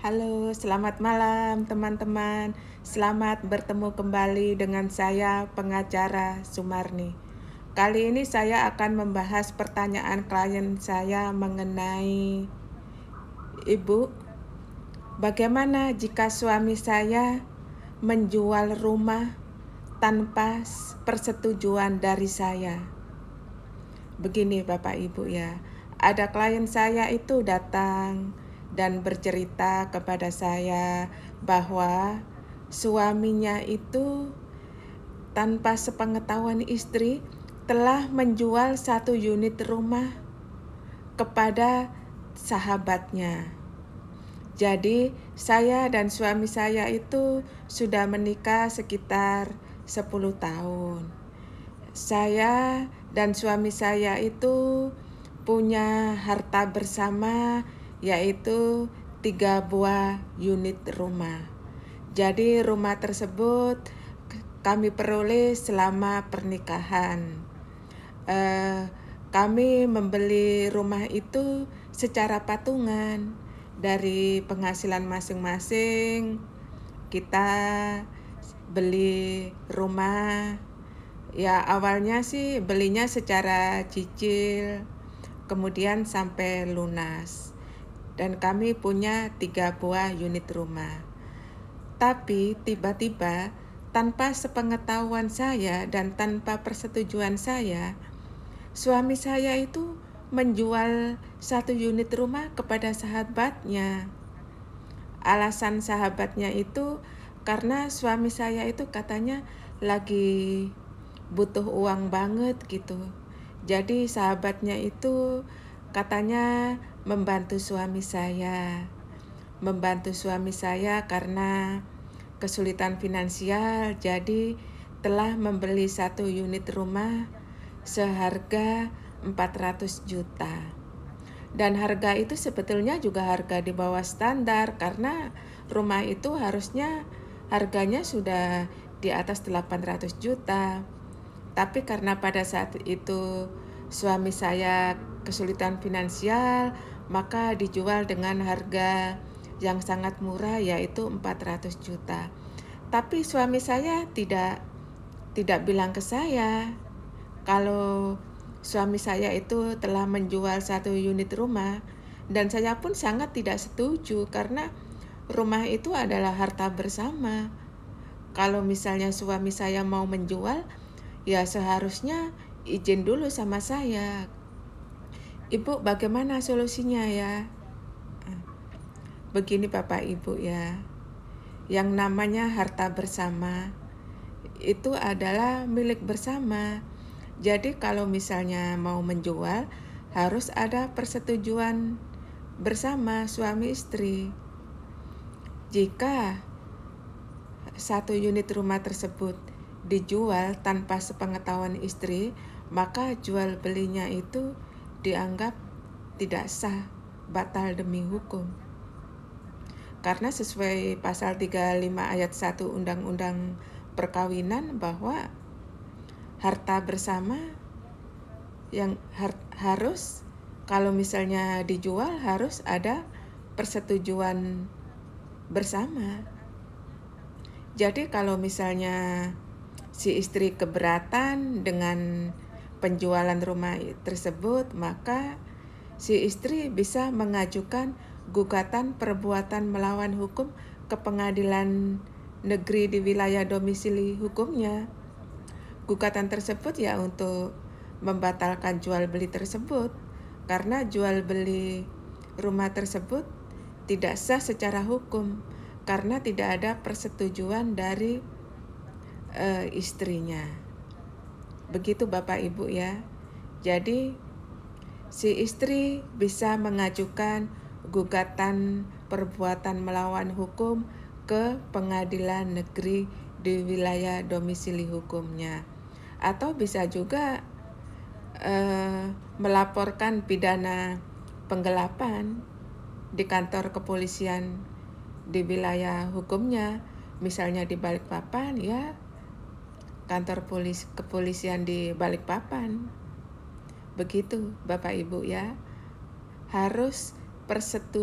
Halo, selamat malam teman-teman. Selamat bertemu kembali dengan saya, pengacara Sumarni. Kali ini saya akan membahas pertanyaan klien saya mengenai Ibu, bagaimana jika suami saya menjual rumah tanpa persetujuan dari saya? Begini Bapak Ibu ya, ada klien saya itu datang dan bercerita kepada saya bahwa suaminya itu tanpa sepengetahuan istri telah menjual 1 unit rumah kepada sahabatnya. Jadi saya dan suami saya itu sudah menikah sekitar 10 tahun. Saya dan suami saya itu punya harta bersama, yaitu 3 buah unit rumah. Jadi rumah tersebut kami peroleh selama pernikahan. Kami membeli rumah itu secara patungan dari penghasilan masing-masing. Kita beli rumah. Ya awalnya sih belinya secara cicil, kemudian sampai lunas. Dan kami punya 3 buah unit rumah. Tapi tiba-tiba tanpa sepengetahuan saya dan tanpa persetujuan saya, suami saya itu menjual 1 unit rumah kepada sahabatnya. Alasan sahabatnya itu karena suami saya itu katanya lagi butuh uang banget gitu. Jadi sahabatnya itu katanya membantu suami saya. Membantu suami saya karena kesulitan finansial, jadi telah membeli 1 unit rumah seharga 400 juta. Dan harga itu sebetulnya juga harga di bawah standar karena rumah itu harusnya harganya sudah di atas 800 juta. Tapi karena pada saat itu suami saya kesulitan finansial, maka dijual dengan harga yang sangat murah, yaitu 400 juta. Tapi suami saya tidak bilang ke saya kalau suami saya itu telah menjual 1 unit rumah, dan saya pun sangat tidak setuju karena rumah itu adalah harta bersama. Kalau misalnya suami saya mau menjual, ya seharusnya izin dulu sama saya. Ibu, bagaimana solusinya ya? Begini Bapak Ibu ya, yang namanya harta bersama itu adalah milik bersama. Jadi kalau misalnya mau menjual, harus ada persetujuan bersama suami istri. Jika 1 unit rumah tersebut dijual tanpa sepengetahuan istri, maka jual belinya itu dianggap tidak sah, batal demi hukum. Karena sesuai pasal 35 ayat 1 Undang-Undang Perkawinan bahwa harta bersama yang harus, kalau misalnya dijual, harus ada persetujuan bersama. Jadi kalau misalnya si istri keberatan dengan penjualan rumah tersebut, maka si istri bisa mengajukan gugatan perbuatan melawan hukum ke pengadilan negeri di wilayah domisili hukumnya. Gugatan tersebut ya untuk membatalkan jual beli tersebut, karena jual beli rumah tersebut tidak sah secara hukum karena tidak ada persetujuan dari istrinya. Begitu Bapak Ibu ya. Jadi si istri bisa mengajukan gugatan perbuatan melawan hukum ke pengadilan negeri di wilayah domisili hukumnya, atau bisa juga melaporkan pidana penggelapan di kantor kepolisian di wilayah hukumnya, misalnya di Balikpapan, ya kantor kepolisian di Balikpapan. Begitu Bapak Ibu ya, harus persetujuan